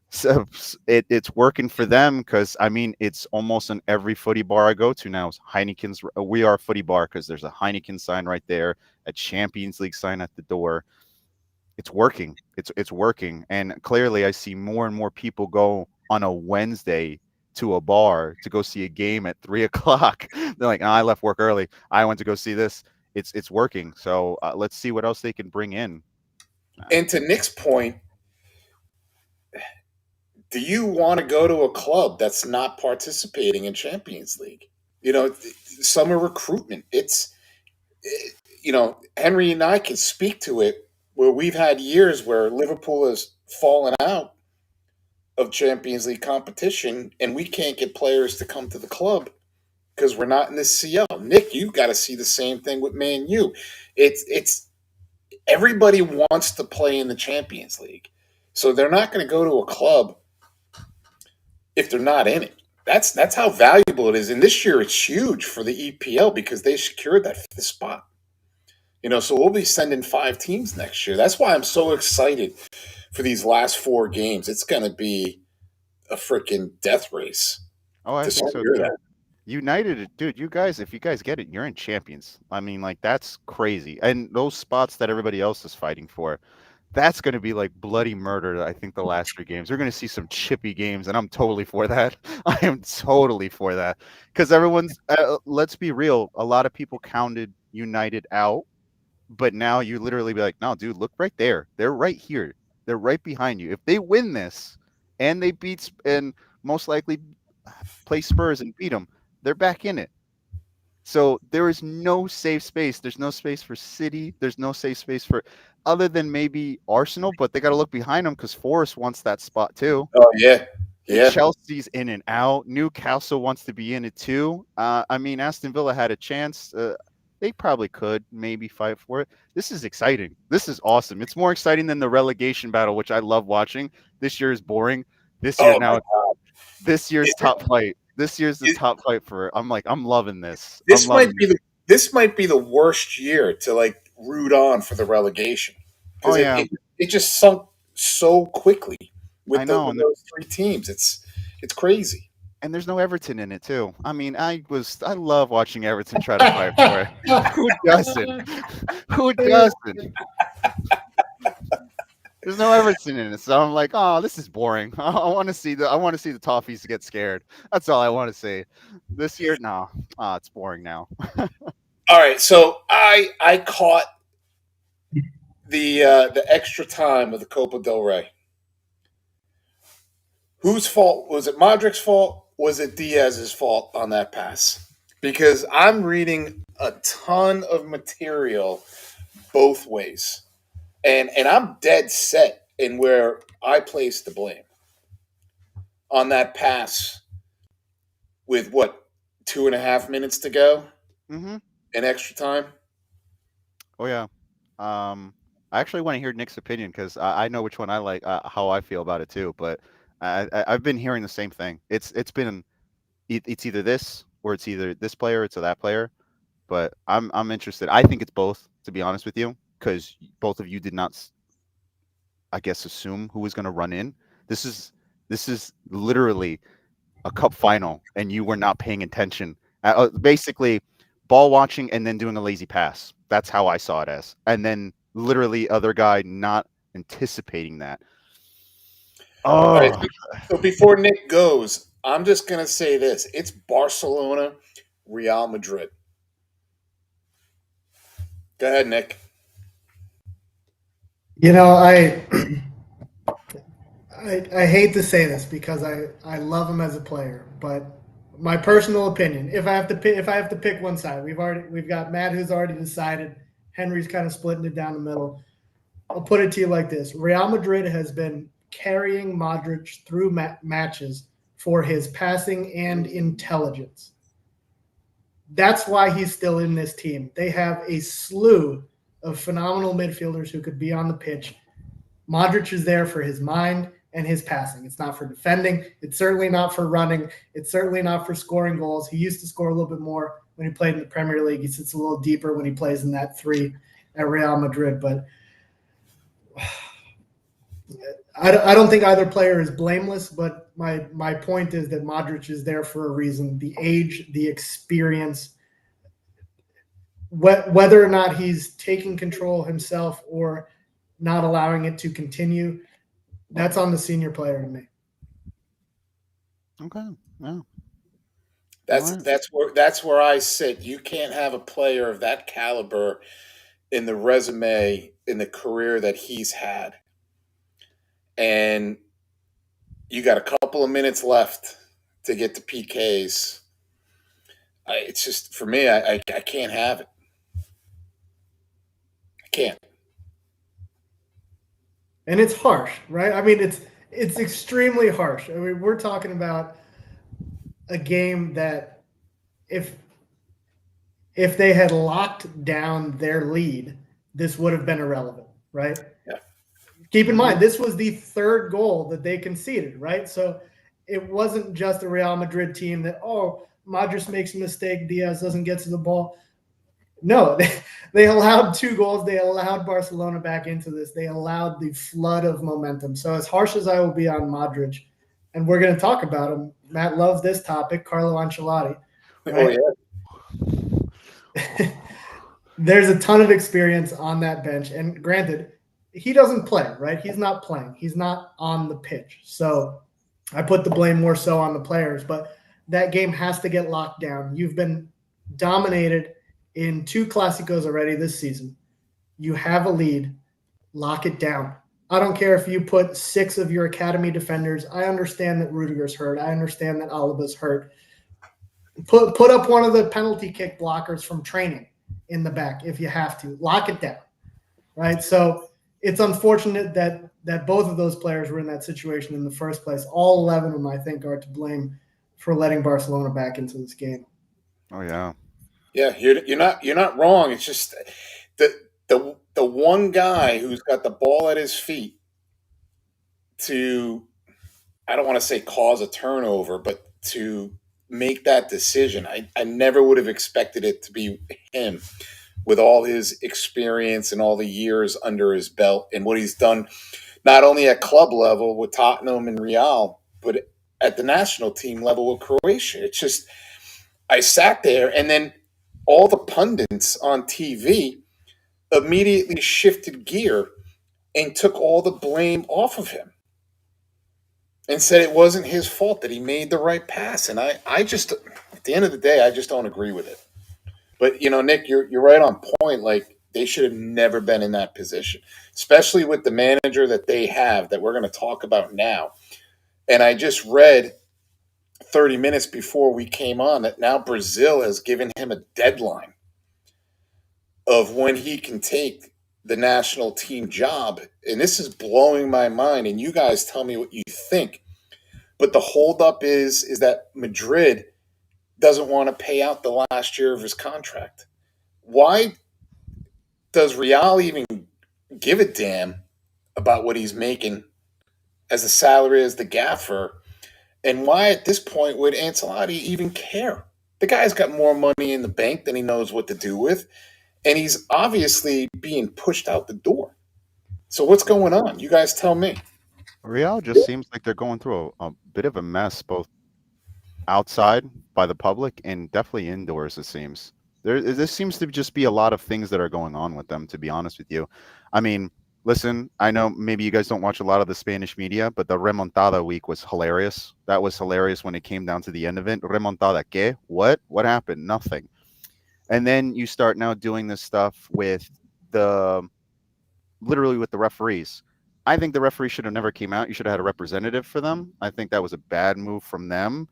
so it's working for them because I mean it's almost in every footy bar I go to now is Heineken's. We are a footy bar because there's a Heineken sign right there, a Champions League sign at the door. It's working. It's working, and clearly I see more and more people go on a Wednesday to a bar to go see a game at 3 o'clock. They're like, oh, I left work early. I went to go see this. It's working. So let's see what else they can bring in. and to Nick's point, do you want to go to a club that's not participating in Champions League? You know, summer recruitment. Henry and I can speak to it where we've had years where Liverpool has fallen out of Champions League competition and we can't get players to come to the club because we're not in the CL. Nick, you've got to see the same thing with Man U. It's everybody wants to play in the Champions League. So they're not going to go to a club if they're not in it. That's how valuable it is. And this year it's huge for the EPL because they secured that fifth spot. So we'll be sending 5 teams next year. That's why I'm so excited for these last 4 games. It's going to be a freaking death race Oh, I to think so secure too. that. United, dude, you guys, if you guys get it, you're in champions. I mean, like that's crazy. And those spots that everybody else is fighting for, that's going to be like bloody murder. I think the last 3 games, we're going to see some chippy games, and I'm totally for that. I am totally for that because everyone's. Let's be real. A lot of people counted United out, but now you literally be like, no, dude, look right there. They're right here. They're right behind you. If they win this, and they beat, and most likely play Spurs and beat them, they're back in it. So there is no safe space. There's no space for City. There's no safe space for other than maybe Arsenal, but they got to look behind them because Forest wants that spot too. Oh yeah, yeah. Chelsea's in and out. Newcastle wants to be in it too. I mean, Aston Villa had a chance. They probably could maybe fight for it. This is exciting. This is awesome. It's more exciting than the relegation battle, which I love watching. This year is boring. This year Oh my now, God. this year's It- top fight. This year's the it- top fight for. I'm loving this. I'm this loving might be this. this might be the worst year to like root on for the relegation Oh because yeah, it just sunk so quickly I know. with those 3 teams. It's crazy. And there's no Everton in it too. I mean, I love watching Everton try to fight for it. Who doesn't? Who doesn't? There's no Everton in it, so I'm like, oh, this is boring. I want to see the Toffees get scared. That's all I want to see. This year, no, it's boring now. All right, so I caught the extra time of the Copa del Rey. Whose fault was it? Modric's fault? Was it Diaz's fault on that pass? Because I'm reading a ton of material both ways, and I'm dead set in where I place the blame on that pass with what 2.5 minutes to go Hmm. in extra time. Oh yeah. I actually want to hear Nick's opinion because I know which one I like, how I feel about it too. But I've been hearing the same thing. It's either this or it's either this player, it's that player. But I'm interested. I think it's both, to be honest with you, because both of you did not, I guess, assume who was going to run in. This is this is literally a cup final, and you were not paying attention. Basically, ball watching and then doing a lazy pass. That's how I saw it as. And then literally other guy not anticipating that. All right, Oh, so before Nick goes, I'm just gonna say this: it's Barcelona, Real Madrid. Go ahead, Nick. I hate to say this because I love him as a player, but my personal opinion, if I have to pick one side, we've got Matt who's already decided. Henry's kind of splitting it down the middle. I'll put it to you like this: Real Madrid has been carrying Modric through matches for his passing and intelligence. That's why he's still in this team. They have a slew of phenomenal midfielders who could be on the pitch. Modric is there for his mind and his passing. It's not for defending. It's certainly not for running. It's certainly not for scoring goals. He used to score a little bit more when he played in the Premier League. He sits a little deeper when he plays in that 3 at Real Madrid. But I don't think either player is blameless, but my point is that Modric is there for a reason. The age, the experience, whether or not he's taking control himself or not allowing it to continue, that's on the senior player to me. Okay. Yeah. That's where I sit. You can't have a player of that caliber in the resume in the career that he's had, and you got a couple of minutes left to get to PKs. It's just for me. I can't have it. I can't. And it's harsh, right? I mean, it's extremely harsh. I mean, we're talking about a game that if they had locked down their lead, this would have been irrelevant, right? Yeah. Keep in mind, this was the 3rd goal that they conceded, right? So it wasn't just a Real Madrid team that, Modric makes a mistake, Diaz doesn't get to the ball. No, they allowed 2 goals. They allowed Barcelona back into this. They allowed the flood of momentum. So as harsh as I will be on Modric, and we're going to talk about him, Matt loves this topic, Carlo Ancelotti. Right? Oh, yeah. There's a ton of experience on that bench. And granted, he doesn't play, right? He's not playing. He's not on the pitch. So I put the blame more so on the players. But that game has to get locked down. You've been dominated in 2 Clásicos already this season. You have a lead. Lock it down. I don't care if you put 6 of your academy defenders. I understand that Rudiger's hurt. I understand that Alaba's hurt. Put up one of the penalty kick blockers from training in the back if you have to. Lock it down, right? So it's unfortunate that both of those players were in that situation in the first place. All 11 of them, I think, are to blame for letting Barcelona back into this game. Oh yeah. Yeah, you're not wrong. It's just the one guy who's got the ball at his feet to, I don't want to say cause a turnover, but to make that decision. I never would have expected it to be him with all his experience and all the years under his belt and what he's done, not only at club level with Tottenham and Real, but at the national team level with Croatia. It's just, I sat there and then all the pundits on TV immediately shifted gear and took all the blame off of him and said it wasn't his fault, that he made the right pass. And I just, at the end of the day, I just don't agree with it. But, Nick, you're right on point. Like, they should have never been in that position, especially with the manager that they have that we're going to talk about now. And I just read 30 minutes before we came on that now Brazil has given him a deadline of when he can take the national team job. And this is blowing my mind. And you guys tell me what you think. But the holdup is that Madrid doesn't want to pay out the last year of his contract. Why does Real even give a damn about what he's making as a salary as the gaffer? And why at this point would Ancelotti even care? The guy's got more money in the bank than he knows what to do with. And he's obviously being pushed out the door. So what's going on? You guys tell me. Real just seems like they're going through a bit of a mess, both outside by the public and definitely indoors, it seems. This seems to just be a lot of things that are going on with them, to be honest with you. I mean, listen, I know maybe you guys don't watch a lot of the Spanish media, but the remontada week was hilarious. That was hilarious when it came down to the end of it. Remontada, ¿qué? What? What happened? Nothing. And then you start now doing this stuff with literally with the referees. I think the referee should have never came out. You should have had a representative for them. I think that was a bad move from them.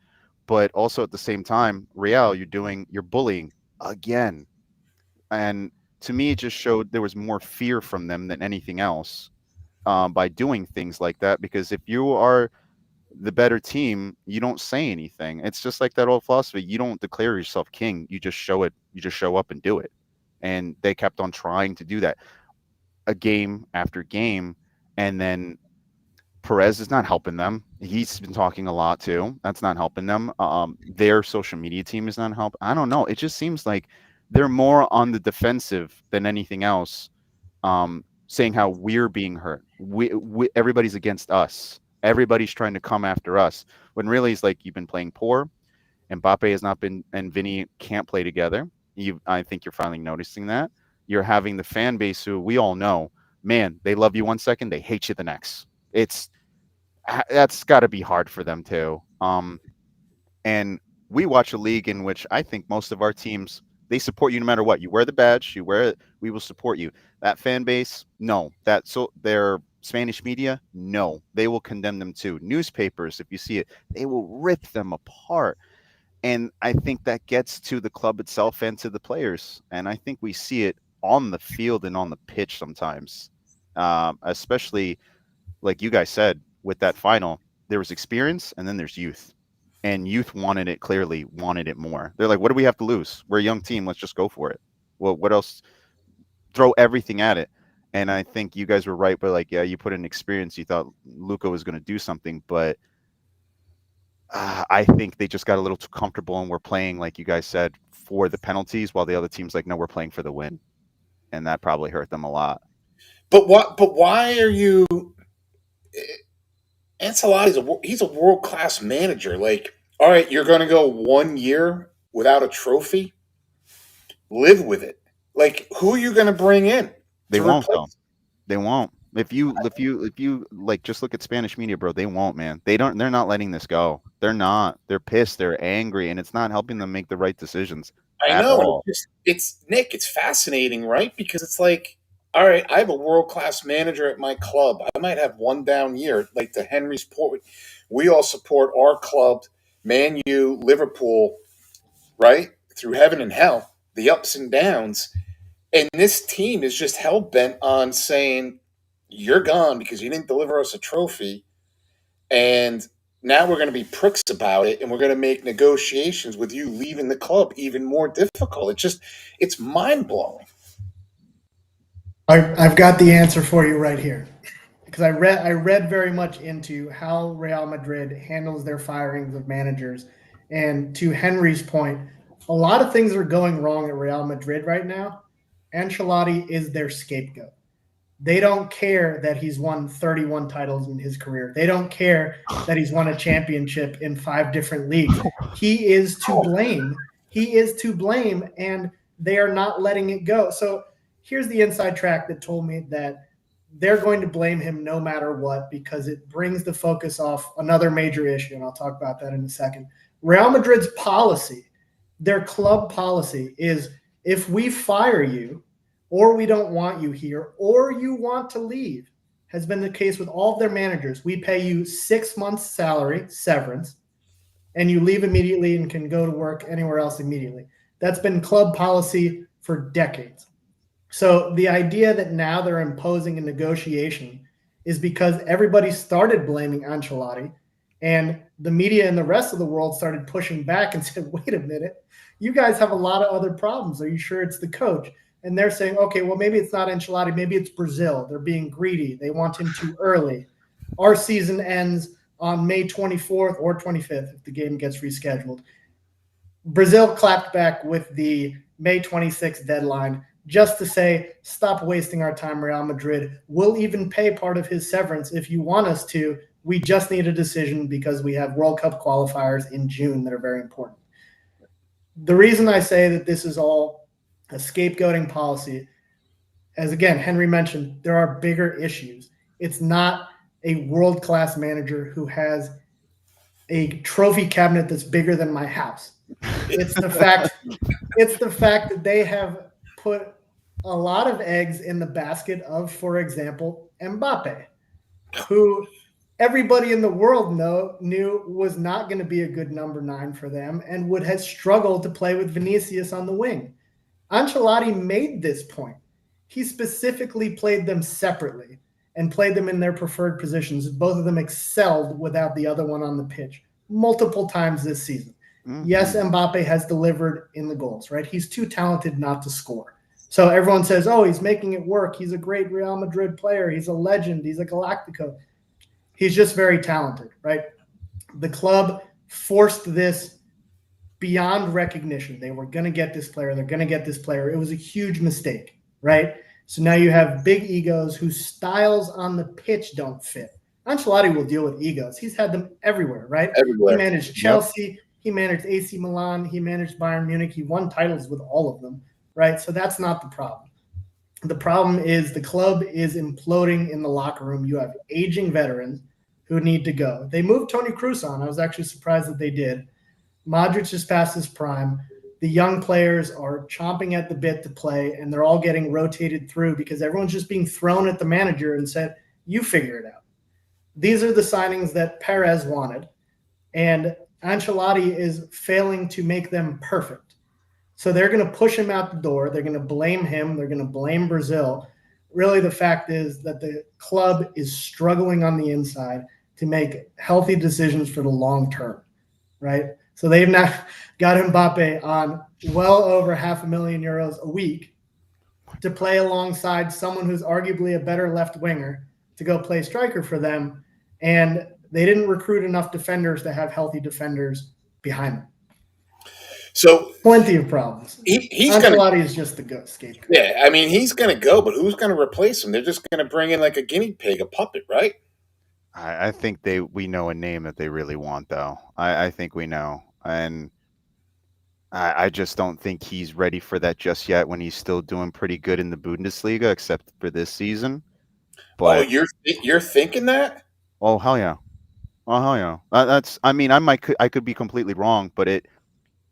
But also at the same time, Real, you're bullying again. And to me, it just showed there was more fear from them than anything else by doing things like that. Because if you are the better team, you don't say anything. It's just like that old philosophy. You don't declare yourself king. You just show it. You just show up and do it. And they kept on trying to do that, a game after game, and then Perez is not helping them. He's been talking a lot too. That's not helping them. Their social media team is not helping. I don't know. It just seems like they're more on the defensive than anything else. Saying how we're being hurt. Everybody's against us. Everybody's trying to come after us. When really it's like you've been playing poor. Mbappe has not been, and Vinny can't play together. I think you're finally noticing that. You're having the fan base who we all know, man, they love you one second, they hate you the next. That's got to be hard for them too. And we watch a league in which I think most of our teams, they support you no matter what. You wear the badge, you wear it, we will support you. That fan base, no. Their Spanish media, no. They will condemn them too. Newspapers, if you see it, they will rip them apart. And I think that gets to the club itself and to the players. And I think we see it on the field and on the pitch sometimes, especially like you guys said with that final. There was experience and then there's youth. And youth wanted it clearly, wanted it more. They're like, what do we have to lose? We're a young team. Let's just go for it. Well, what else? Throw everything at it. And I think you guys were right. But like, yeah, you put in experience. You thought Luka was going to do something. But I think they just got a little too comfortable and we're playing, like you guys said, for the penalties, while the other team's like, no, we're playing for the win, and that probably hurt them a lot. But what? But why are you? Ancelotti's he's a world class manager. Like, all right, you're going to go 1 year without a trophy. Live with it. Like, who are you going to bring in? They to won't replace? though. They won't. If you like just look at Spanish media, bro, they won't, man. They're not letting this go. They're not. They're pissed. They're angry, and it's not helping them make the right decisions I at know. all. It's Nick. It's fascinating, right? Because it's like, all right, I have a world class manager at my club. I might have one down year, like to Henry's point. We all support our club, Man U, Liverpool, right? Through heaven and hell, the ups and downs. And this team is just hell bent on saying, you're gone because you didn't deliver us a trophy. And now we're going to be pricks about it and we're going to make negotiations with you leaving the club even more difficult. It's mind blowing. I've got the answer for you right here, because I read very much into how Real Madrid handles their firings of managers, and to Henry's point, a lot of things are going wrong at Real Madrid right now. Ancelotti is their scapegoat. They don't care that he's won 31 titles in his career. They don't care that he's won a championship in 5 different leagues. He is to blame. He is to blame, and they are not letting it go. So here's the inside track that told me that they're going to blame him no matter what, because it brings the focus off another major issue, and I'll talk about that in a second. Real Madrid's policy, their club policy, is if we fire you, or we don't want you here, or you want to leave, has been the case with all of their managers. We pay you 6 months' salary, severance, and you leave immediately and can go to work anywhere else immediately. That's been club policy for decades. So the idea that now they're imposing a negotiation is because everybody started blaming Ancelotti, and the media and the rest of the world started pushing back and said, wait a minute, you guys have a lot of other problems. Are you sure it's the coach? And they're saying, okay, well, maybe it's not Ancelotti. Maybe it's Brazil. They're being greedy. They want him too early. Our season ends on May 24th or 25th if the game gets rescheduled. Brazil clapped back with the May 26th deadline just to say, stop wasting our time, Real Madrid. We'll even pay part of his severance if you want us to. We just need a decision because we have World Cup qualifiers in June that are very important. The reason I say that this is all a scapegoating policy, as again, Henry mentioned, there are bigger issues. It's not a world-class manager who has a trophy cabinet that's bigger than my house. It's the fact that they have put a lot of eggs in the basket of, for example, Mbappe, who everybody in the world knew was not going to be a good number 9 for them and would have struggled to play with Vinicius on the wing. Ancelotti made this point. He specifically played them separately and played them in their preferred positions. Both of them excelled without the other one on the pitch multiple times this season. Mm-hmm. Yes, Mbappe has delivered in the goals, right? He's too talented not to score. So everyone says, oh, he's making it work. He's a great Real Madrid player. He's a legend. He's a Galactico. He's just very talented, right? The club forced this beyond recognition. They were going to get this player. They're going to get this player. It was a huge mistake, right? So now you have big egos whose styles on the pitch don't fit. Ancelotti will deal with egos. He's had them everywhere, right? Everywhere. He managed Chelsea. He managed AC Milan. He managed Bayern Munich. He won titles with all of them, right? So that's not the problem. The problem is the club is imploding in the locker room. You have aging veterans who need to go. They moved Toni Kroos on. I was actually surprised that they did. Modric is past his prime. The young players are chomping at the bit to play, and they're all getting rotated through because everyone's just being thrown at the manager and said, you figure it out. These are the signings that Perez wanted, and Ancelotti is failing to make them perfect. So they're going to push him out the door. They're going to blame him. They're going to blame Brazil. Really, the fact is that the club is struggling on the inside to make healthy decisions for the long term, right? So they've now got Mbappe on well over €500,000 a week to play alongside someone who's arguably a better left winger to go play striker for them. And they didn't recruit enough defenders to have healthy defenders behind them. So plenty of problems. He's Ancelotti is just the scapegoat. Yeah, I mean, he's going to go, but who's going to replace him? They're just going to bring in like a guinea pig, a puppet, right? I think we know a name that they really want, though. I think we know. And I just don't think he's ready for that just yet when he's still doing pretty good in the Bundesliga, except for this season. But you're thinking that? Oh, hell yeah. Oh, hell yeah. That's, I mean, I could be completely wrong, but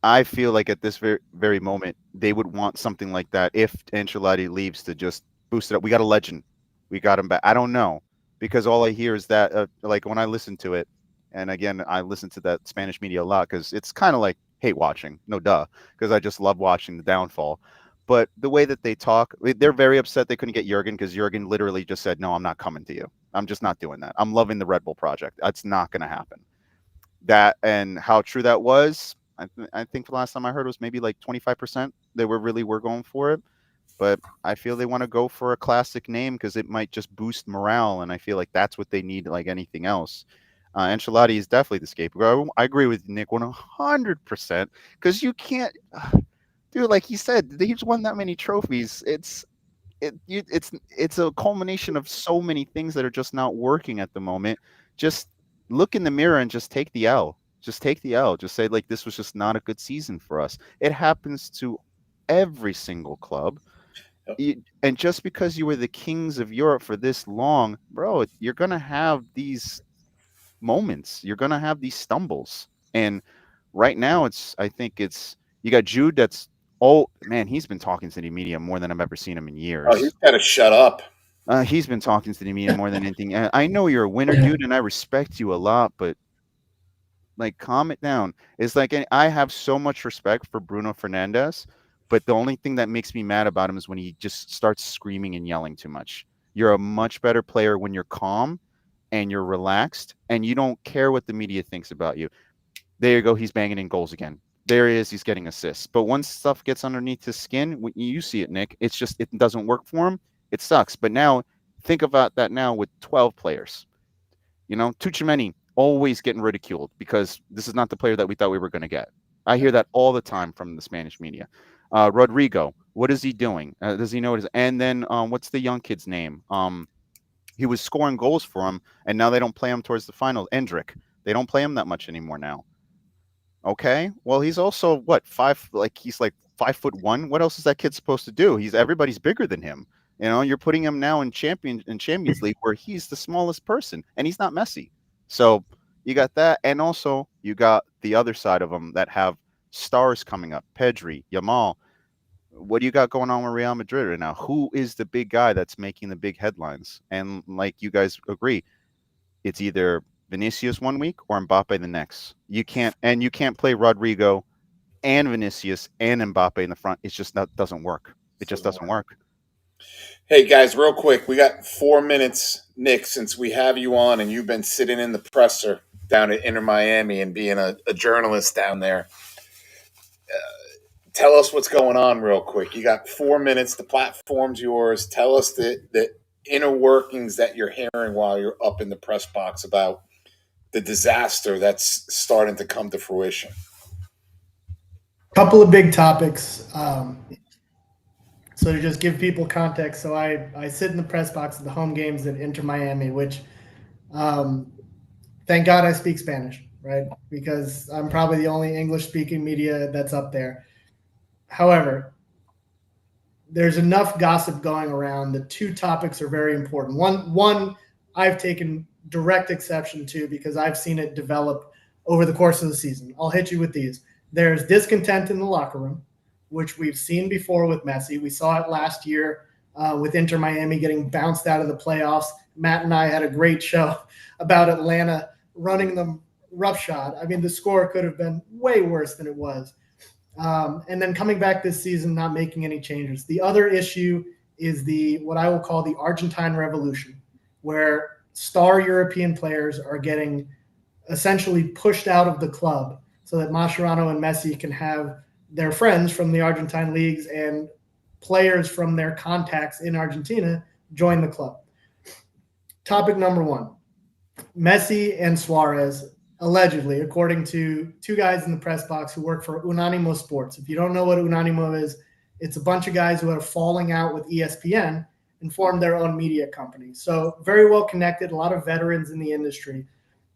I feel like at this very moment, they would want something like that if Ancelotti leaves to just boost it up. We got a legend. We got him back. I don't know, because all I hear is that, like, when I listen to it, and again, I listen to that Spanish media a lot because it's kind of like hate watching. No duh, because I just love watching the downfall. But the way that they talk, they're very upset they couldn't get Jurgen because Jurgen literally just said, no, I'm not coming to you. I'm just not doing that. I'm loving the Red Bull project. That's not going to happen. That, and how true that was, I think the last time I heard was maybe like 25%. They were going for it. But I feel they want to go for a classic name because it might just boost morale. And I feel like that's what they need, like anything else. Ancelotti is definitely the scapegoat. I agree with Nick 100% because you can't, dude, like he said, he's won that many trophies. It's a culmination of so many things that are just not working at the moment. Just look in the mirror and just take the L. Just take the L. Just say, like, this was just not a good season for us. It happens to every single club. And just because you were the kings of Europe for this long, bro, you're going to have these moments. You're going to have these stumbles. And right now, I think you got Jude that's, oh, man, he's been talking to the media more than I've ever seen him in years. Oh, he's got to shut up. He's been talking to the media more than anything. I know you're a winner, dude, and I respect you a lot, but like, calm it down. It's like, I have so much respect for Bruno Fernandes, but the only thing that makes me mad about him is when he just starts screaming and yelling too much. You're a much better player when you're calm and you're relaxed and you don't care what the media thinks about you. There you go. He's banging in goals again. There he is. He's getting assists. But once stuff gets underneath his skin, when you see it, Nick, it's just, it doesn't work for him. It sucks. But now think about that now with 12 players. You know, Tuchemeni always getting ridiculed because this is not the player that we thought we were going to get. I hear that all the time from the Spanish media. Rodrigo, what is he doing? Does he know what it is? And then what's the young kid's name? He was scoring goals for him, and now they don't play him towards the final. Endrick. They don't play him that much anymore now. Okay, well, he's also he's like 5'1". What else is that kid supposed to do? Everybody's bigger than him. You know, you're putting him now in Champions League where he's the smallest person, and he's not Messi. So you got that, and also you got the other side of them that have stars coming up: Pedri, Yamal. What do you got going on with Real Madrid right now? Who is the big guy that's making the big headlines? And like you guys agree, it's either Vinicius one week or Mbappe the next. You can't play Rodrigo and Vinicius and Mbappe in the front. It's just doesn't work. It just doesn't work. Hey guys, real quick, we got 4 minutes, Nick, since we have you on and you've been sitting in the presser down at Inter Miami and being a journalist down there. Tell us what's going on real quick. You got 4 minutes. The platform's yours. Tell us that inner workings that you're hearing while you're up in the press box about the disaster that's starting to come to fruition? Couple of big topics. So to just give people context, so I sit in the press box at the home games at Inter Miami, which thank God I speak Spanish, right? Because I'm probably the only English speaking media that's up there. However, there's enough gossip going around. The two topics are very important. One I've taken direct exception to because I've seen it develop over the course of the season. I'll hit you with these. There's discontent in the locker room, which we've seen before with Messi. We saw it last year with Inter Miami getting bounced out of the playoffs. Matt and I had a great show about Atlanta running them roughshod. I mean, the score could have been way worse than it was. And then coming back this season, not making any changes. The other issue is what I will call the Argentine Revolution, where star European players are getting essentially pushed out of the club so that Mascherano and Messi can have their friends from the Argentine leagues and players from their contacts in Argentina join the club. Topic number one, Messi and Suarez, allegedly, according to two guys in the press box who work for Unánimo Sports. If you don't know what Unánimo is, it's a bunch of guys who had a falling out with ESPN and formed their own media company. So very well connected, a lot of veterans in the industry.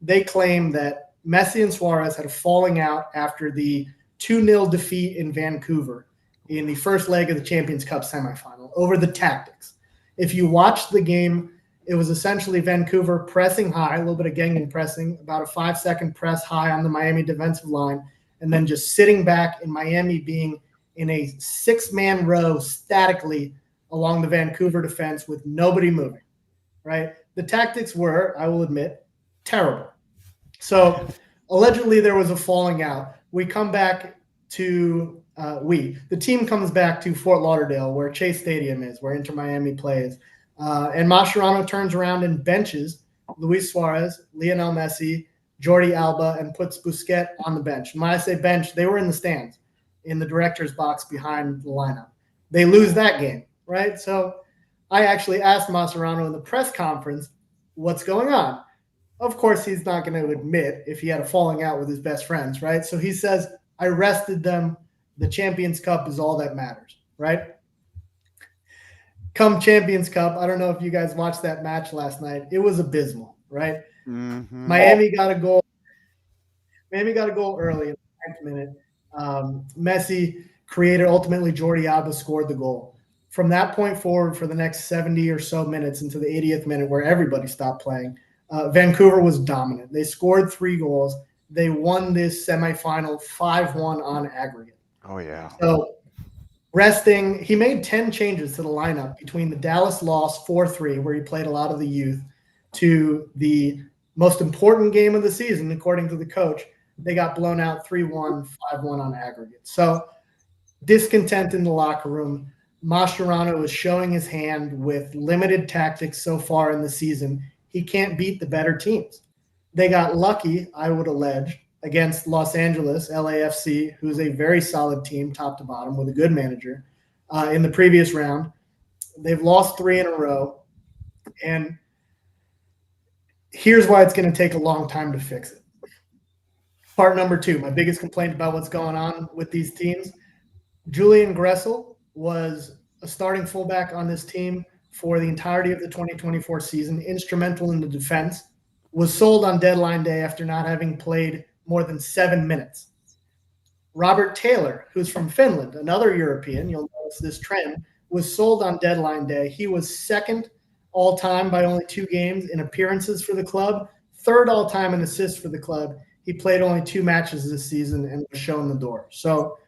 They claim that Messi and Suarez had a falling out after the 2-0 defeat in Vancouver in the first leg of the Champions Cup semifinal over the tactics. If you watch the game, it was essentially Vancouver pressing high, a little bit of Gengen pressing, about a 5-second press high on the Miami defensive line, and then just sitting back in Miami being in a 6-man row statically along the Vancouver defense with nobody moving, right? The tactics were, I will admit, terrible. So allegedly there was a falling out. We come back to the team comes back to Fort Lauderdale, where Chase Stadium is, where Inter Miami plays. And Mascherano turns around and benches Luis Suarez, Lionel Messi, Jordi Alba, and puts Busquets on the bench. And when I say bench, they were in the stands, in the director's box behind the lineup. They lose that game, right? So I actually asked Mascherano in the press conference, what's going on? Of course, he's not going to admit if he had a falling out with his best friends, right? So he says, I rested them. The Champions Cup is all that matters, right? Come Champions Cup, I don't know if you guys watched that match last night. It was abysmal, right? Mm-hmm. Miami got a goal. Miami got a goal early in the 10th minute. Messi created, ultimately Jordi Alba scored the goal. From that point forward, for the next 70 or so minutes into the 80th minute, where everybody stopped playing, Vancouver was dominant. They scored 3 goals. They won this semifinal 5-1 on aggregate. Oh, yeah. So resting, he made 10 changes to the lineup between the Dallas loss 4-3, where he played a lot of the youth, to the most important game of the season, according to the coach. They got blown out 3-1, 5-1 on aggregate. So discontent in the locker room. Mascherano is showing his hand with limited tactics so far in the season. He can't beat the better teams. They got lucky, I would allege, against Los Angeles, LAFC, who's a very solid team, top to bottom, with a good manager. In the previous round, they've lost 3 in a row. And here's why it's going to take a long time to fix it. Part number 2, my biggest complaint about what's going on with these teams. Julian Gressel was a starting fullback on this team for the entirety of the 2024 season, instrumental in the defense, was sold on deadline day after not having played more than 7 minutes. Robert Taylor, who's from Finland, another European, you'll notice this trend, was sold on deadline day. He was second all-time by only 2 games in appearances for the club, third all-time in assists for the club. He played only 2 matches this season and was shown the door. So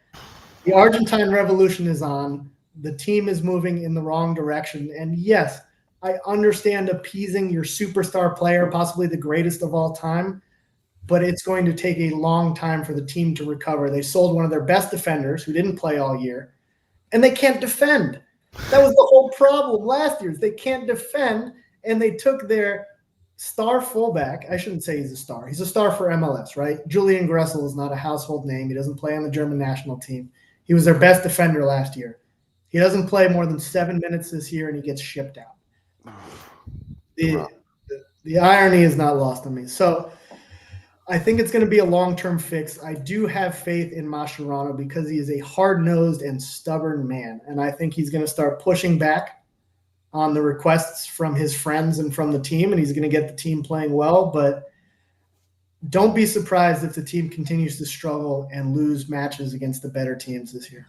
the Argentine Revolution is on. The team is moving in the wrong direction. And yes, I understand appeasing your superstar player, possibly the greatest of all time, but it's going to take a long time for the team to recover. They sold one of their best defenders who didn't play all year, and they can't defend. That was the whole problem last year. They can't defend, and they took their star fullback. I shouldn't say he's a star. He's a star for MLS, right? Julian Gressel is not a household name. He doesn't play on the German national team. He was their best defender last year. He doesn't play more than 7 minutes this year, and he gets shipped out. The irony is not lost on me. So I think it's going to be a long-term fix. I do have faith in Mascherano because he is a hard-nosed and stubborn man, and I think he's going to start pushing back on the requests from his friends and from the team, and he's going to get the team playing well. But don't be surprised if the team continues to struggle and lose matches against the better teams this year.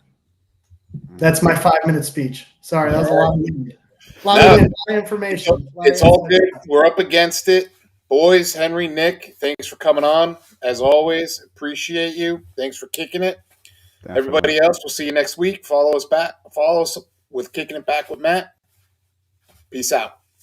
That's my 5-minute speech. Sorry, that was a lot of information. It's all good. We're up against it. Boys, Henry, Nick, thanks for coming on. As always, appreciate you. Thanks for kicking it. Definitely. Everybody else, we'll see you next week. Follow us with Kicking It Back with Matt. Peace out.